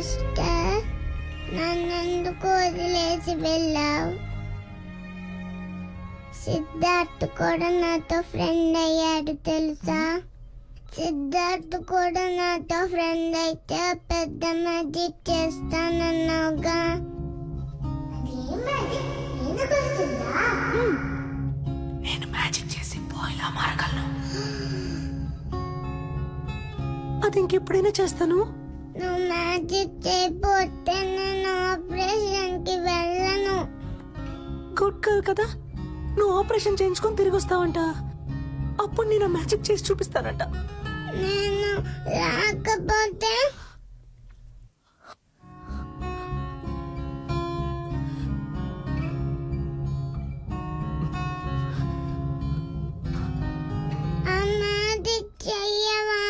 Master, నన్నెందుకు వదిలేసి వెళ్ళావు? సిద్ధార్థ్ కూడా నాతో ఫ్రెండ్ అయ్యాడు తెలుసా? సిద్ధార్థ్ కూడా నాతో ఫ్రెండ్ అయితే పెద్ద మ్యాజిక్ చేస్తానన్నావుగా. నేను మ్యాజిక్ చేసి పోయిలా మారగలను. అది ఇంకెప్పుడైనా చేస్తాను. నువ్వు మ్యాజిక్ చేయకపోతే నేను ఆపరేషన్ కి వెళ్ళను. గుడ్ గర్ల్ కదా, నువ్వు ఆపరేషన్ చేయించుకొని తిరిగి వస్తావంట. అప్పుడు నేను మ్యాజిక్ చేసి చూపిస్తానంట. నేను రాకపోతే ఆ మ్యాజిక్ చెయ్యవా?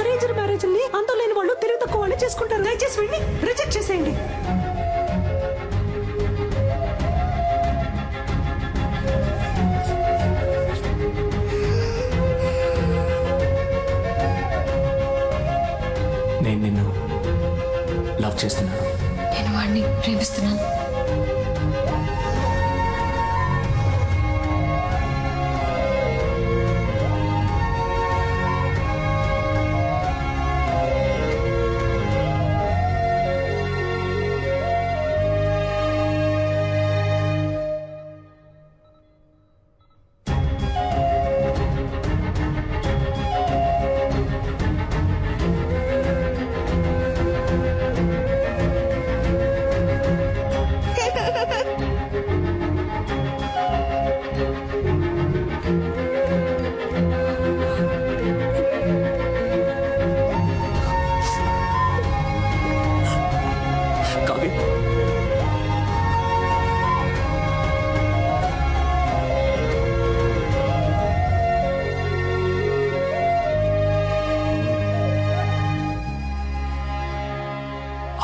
అరేంజ్డ్ మ్యారేజ్ ని అంత లేని వాళ్ళు తెలివి తక్కువ వాళ్ళు చేసుకుంటారు. దయచేసి వెళ్ళి రిజెక్ట్ చేసేయండి. నేను నిన్ను లవ్ చేస్తున్నాను. నేను వాడిని ప్రేమిస్తున్నాను.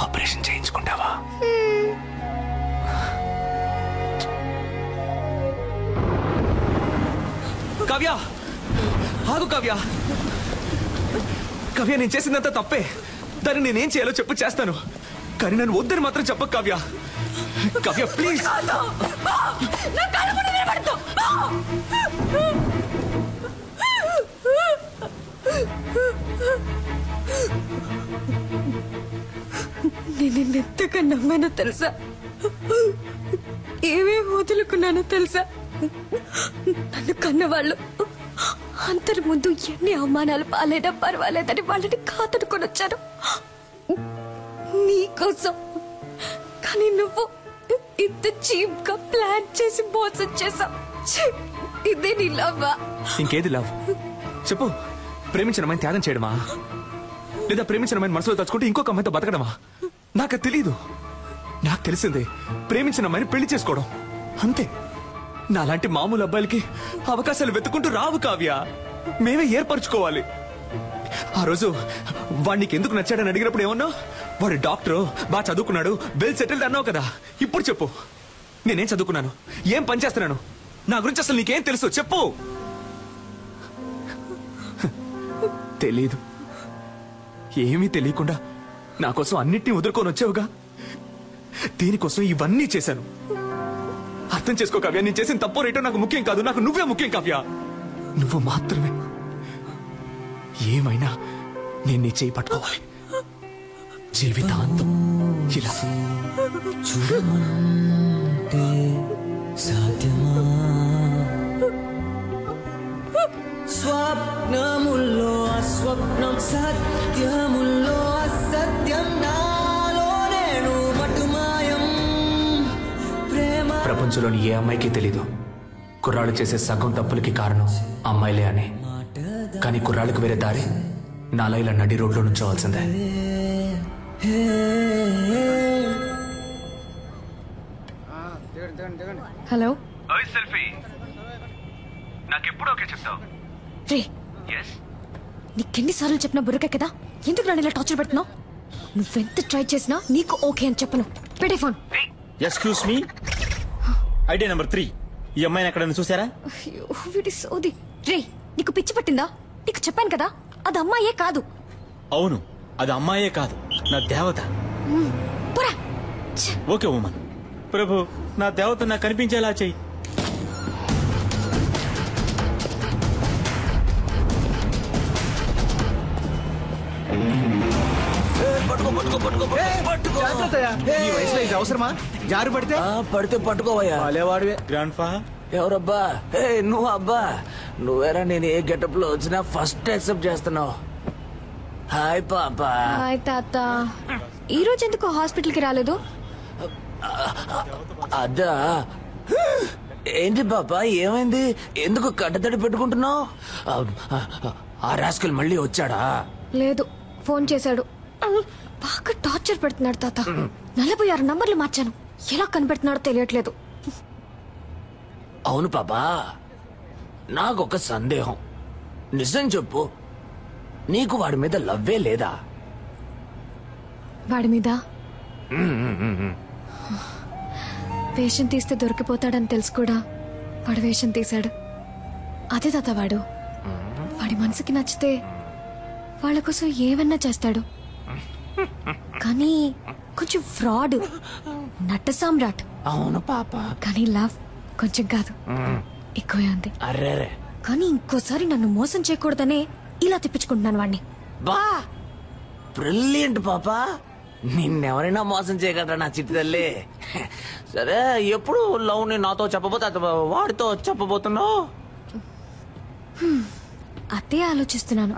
ఆపరేషన్ చేయించుకుంటావా? కావ్య, ఆగు కావ్య. కావ్య, నేను చేసిందంతా తప్పే. దాన్ని నేనేం చేయాలో చెప్పు, చేస్తాను. కానీ నన్ను వద్దని మాత్రం చెప్పకు కావ్య. కావ్య ప్లీజ్. నేను నిన్నెంతగా నమ్మానో తెలుసా? ఏమేమి వదులుకున్నానో తెలుసా? నన్ను కన్నవాళ్ళు అందరి ముందు ఎన్ని అవమానాలు పాలైనా పర్వాలేదని వాళ్ళని కాతడుకొని వచ్చాను నీకోసం. కానీ నువ్వు ఇంత చీప్ గా ప్లాన్ చేసి మోసం చేసావు. ఇదే నీ లవ్వా? ఇంకేది లవ్ చెప్పు. ప్రేమించిన అమ్మాయిని త్యాగం చేయడమా, లేదా ప్రేమించిన అమ్మాయిని మనసులో తలుచుకుంటే ఇంకొక అమ్మాయితో బతకడమా? నాకు తెలీదు. నాకు తెలిసిందే ప్రేమించిన అమ్మాయిని పెళ్లి చేసుకోవడం, అంతే. నాలాంటి మామూలు అబ్బాయిలకి అవకాశాలు వెతుకుంటూ రావు కావ్య. మేమే ఏర్పరచుకోవాలి. ఆ రోజు వాడికి ఎందుకు నచ్చాడని అడిగినప్పుడు ఏమన్నావు? వాడు డాక్టరు, బాగా చదువుకున్నాడు, వెల్ సెటిల్డ్ అన్నావు కదా. ఇప్పుడు చెప్పు, నేనేం చదువుకున్నాను, ఏం పని చేస్తున్నాను, నా గురించి అసలు నీకేం తెలుసు చెప్పు. తెలీదు. ఏమీ తెలియకుండా నా కోసం అన్నిటినీ వదులుకొని వచ్చావుగా. దీనికోసం ఇవన్నీ చేశాను. అర్థం చేసుకో కావ్య, నేను చేసిన తప్పో రేటో నాకు ముఖ్యం కాదు. నాకు నువ్వే ముఖ్యం కావ్య. నువ్వు మాత్రమే. ఏమైనా నేను నీ చేయి పట్టుకోవాలి జీవితాంతం. ఇలా చూడమంటే సాధ్యమా? స్వప్నముల్లో అస్వప్నం, సత్యముల్లో అసత్యం, నాలో నేను మటుమాయం. ప్రేమ ప్రపంచంలోని ఏ అమ్మాయికి తెలీదు కుర్రాళ్ళు చేసే సగం తప్పులకి కారణం అమ్మాయిలే అని. కానీ కుర్రాళ్ళకి వేరే దారి నాలా ఇలా నడి రోడ్లో నుంచోవాల్సిందే. హలో నాకెప్పుడు ఓకే చెప్తావు? రే నీకెన్నిసార్లు చెప్పినా బుర్రకే కదా, ఎందుకు నన్ను ఇలా టార్చర్ పెడుతున్నావు? నువ్వెంత ట్రై చేసినా నీకు ఓకే అని చెప్పను. పెట్టే phone. Excuse me, idea number 3. ఈ అమ్మాయిని ఎక్కడైనా చూసారా? అయ్యో వీడి సోది. రే నీకు పిచ్చి పట్టిందా? నీకు చెప్పాను కదా అది అమ్మాయే కాదు. అవును, అది అమ్మాయే కాదు, నా దేవత. పోరా. Okay woman. ప్రభు, నా దేవత నాకు కనిపించేలా చెయ్యి. ఈ వయసులో ఇది అవసరమా? జారు పడితే పడితే పట్టుకోవయ్యా. వాడేవాడివే. గ్రాండ్ ఫా, ఎవరబ్బా? నువ్వు అబ్బా, నువ్వేరా నేను ఏ గెటప్ లో వచ్చినా ఫస్ట్ యాక్సెప్ట్ చేస్తున్నావు. హాయ్ పాపా. హాయ్ తాత. ఈ రోజు ఎందుకు హాస్పిటల్ కి రాలేదు? అదా, ఏంటి పాపా ఏమైంది? ఎందుకు కట్టతడి పెట్టుకుంటున్నావు? ఆ రాస్కల్ మళ్ళీ వచ్చాడా? లేదు, ఫోన్ చేశాడు. బాగా టార్చర్ పెడుతున్నాడు తాత. 46 నంబర్లు మార్చాను, ఎలా కనిపెడుతున్నాడో తెలియట్లేదు. అవును పాపా, నాకొక సందేహం. నిజం చెప్పు, నీకు వాడి మీద లవ్వే లేదా? వాడి మీద వేషం తీస్తే దొరికిపోతాడని తెలుసు కూడా వాడు వేషం తీశాడు. అదే తాత వాడు. వాడి మనసుకి నచ్చితే వాళ్ళ కోసం ఏమన్నా చేస్తాడు. కానీ కొంచెం ఫ్రాడ్, నట్ట సామ్రాట్. అవును పాప, కానీ లవ్ కొంచెం కాదు, ఎక్కువే ఉంది. అర్రే, కానీ ఇంకోసారి నన్ను మోసం చేయకూడదనే ఇలా తిప్పించుకుంటున్నాను వాడిని. బా బ్రిలియంట్ పాపా, నిన్నెవరైనా మోసం చేయగలరా నా చిట్టి తల్లి? సరే, ఎప్పుడు లవ్ ని నాతో చెప్పబోతే వాడితో చెప్పబోతున్నావు? అదే ఆలోచిస్తున్నాను.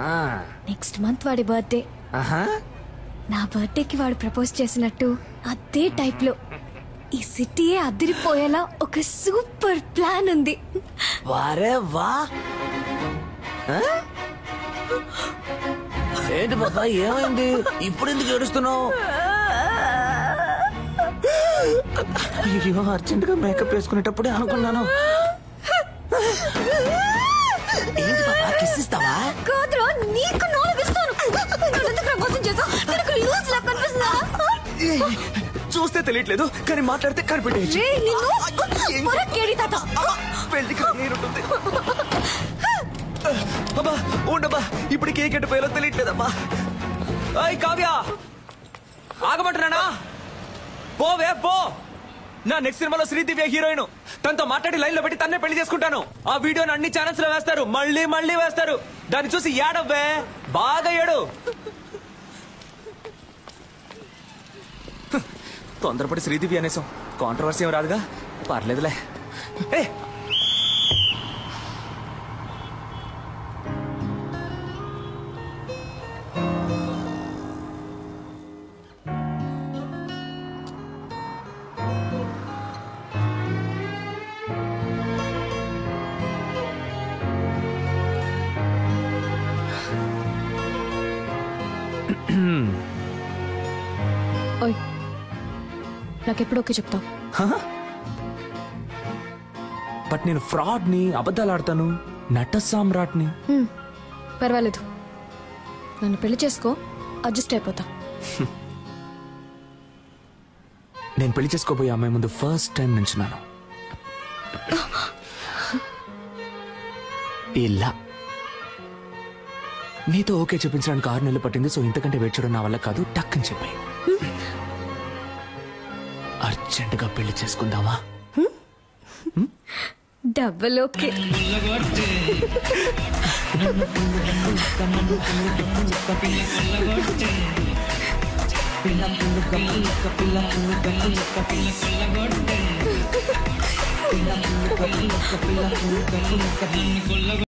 నెక్స్ట్ మంత్ వాడి బర్త్డే. నా బర్త్డేకి వాడు ప్రపోజ్ చేసినట్టు అదే టైప్ లో ఈ సిటీయే అదిరిపోయేలా ఒక సూపర్ ప్లాన్ ఉంది. వారే వా. ఏంటి బాబా ఏమైంది? ఇప్పుడు ఎందుకు ఏడుస్తున్నావు? అయ్యో, అర్జెంట్ గా మేకప్ వేసుకునేటప్పుడే అనుకున్నాను. ఏంటి బాబా, కిస్ ఇస్తావా? కాదురా, నీకు నాలుగిస్తాను. మోసం చేసా, నీకు లూజ్ లా కనిపిస్తుందా? చూస్తే తెలియట్లేదు, కానీ మాట్లాడితే కనిపెట్టేయచ్చు. పెళ్లికి నేనుంటుంది. అబ్బా ఉండబ్బా, ఇప్పుడు కేక్ ఎట్టిపోయాలో తెలియట్లేదమ్మా. అయ్ కావ్య, ఆగమంటున్నానా? పోవే పో. నా నెక్స్ట్ సినిమాలో శ్రీదివ్య హీరోయిన్. తనతో మాట్లాడి లైన్ లో పెట్టి తన్నే పెళ్లి చేసుకుంటాను. ఆ వీడియోని అన్ని ఛానల్స్ లో వేస్తారు, మళ్ళీ మళ్ళీ వేస్తారు. దాన్ని చూసి ఏడవ్వే, బాగా ఏడు. తొందరపడి శ్రీదివ్య అనేసాం, కాంట్రవర్సీ ఏం రాదుగా, పర్లేదులే. ఏ ఓయ్, నాకెప్పుడు ఓకే చెప్తావు? బట్ నేను ఫ్రాడ్ ని, అబద్ధాలు ఆడతాను, నట సామ్రాట్ని. పర్వాలేదు, నన్ను పెళ్లి చేసుకో, అడ్జస్ట్ అయిపోతా. నేను పెళ్లి చేసుకోబోయే అమ్మాయి ముందు ఫస్ట్ టైం నించున్నాను. ఇలా నీతో ఓకే చెప్పించడానికి 6 నెలలు పట్టింది. సో ఇంతకంటే వెయిట్ చేయడం నా వల్ల కాదు, టక్ అని చెప్పాయి. అర్జెంటుగా పెళ్లి చేసుకుందామా? Double okay.